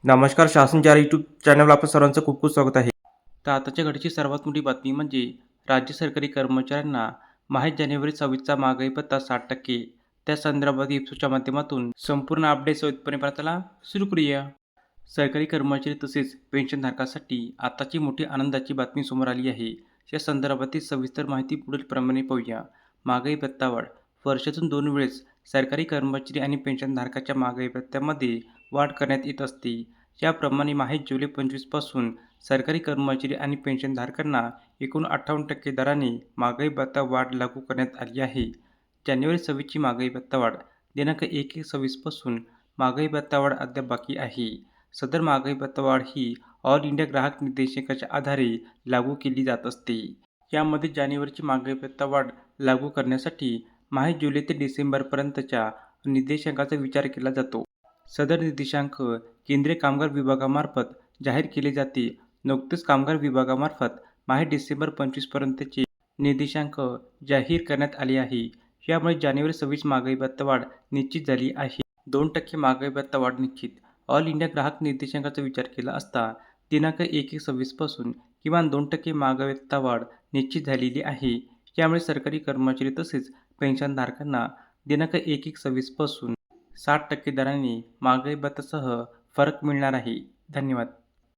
नमस्कार. शासन या यूट्यूब चॅनलवर आपलं सर्वांचं खूप खूप स्वागत आहे. तर आताच्या घडीची सर्वात मोठी बातमी म्हणजे राज्य सरकारी कर्मचाऱ्यांना माहीत जानेवारी 26चा महागाई भत्ता 60%. त्या संदर्भात इप्सोच्या माध्यमातून संपूर्ण अपडेट सोयीस्करपणे पाहताना सुरू करूया. सरकारी कर्मचारी तसेच पेन्शनधारकांसाठी आताची मोठी आनंदाची बातमी समोर आली आहे. या संदर्भातील सविस्तर माहिती पुढीलप्रमाणे पाहूया. महागाई भत्ता वाढ. वर्षातून 2 वेळेस सरकारी कर्मचारी आणि पेन्शनधारकाच्या महागाई भत्त्यामध्ये वाढ करण्यात येत असते. याप्रमाणे जुलै 25 पासून सरकारी कर्मचारी आणि पेन्शनधारकांना एकूण 58% दराने महागाई भत्ता वाढ लागू करण्यात आली आहे. जानेवारी 26 ची महागाई भत्ता वाढ दिनांक 1/1/26 पासून महागाई भत्ता वाढ अद्याप बाकी आहे. सदर महागाई भत्ता वाढ ही ऑल इंडिया ग्राहक निर्देशांकाच्या आधारे लागू केली जात असते. यामध्ये जानेवारीची महागाई भत्ता वाढ लागू करण्यासाठी जुलै ते डिसेंबरपर्यंतच्या निर्देशांकाचा विचार केला जातो. सदर निर्देशांक केंद्रीय कामगार विभागामार्फत जाहीर केले जाते. नुकतेच कामगार विभागामार्फत डिसेंबर 25 पर्यंतचे निर्देशांक जाहीर करण्यात आले आहे. यामुळे जानेवारी 26 महागाई भत्ता वाढ निश्चित झाली आहे. 2% महागाई भत्ता वाढ निश्चित. ऑल इंडिया ग्राहक निर्देशांकाचा विचार केला असता दिनांक 1/1/26 पासून किमान 2% महागाई भत्ता वाढ निश्चित झालेली आहे. यामुळे सरकारी कर्मचारी तसेच पेन्शनधारकांना दिनांक 1/1/26 पासून 60% दराने महागाई भत्त्यासह फरक मिळणार आहे. धन्यवाद.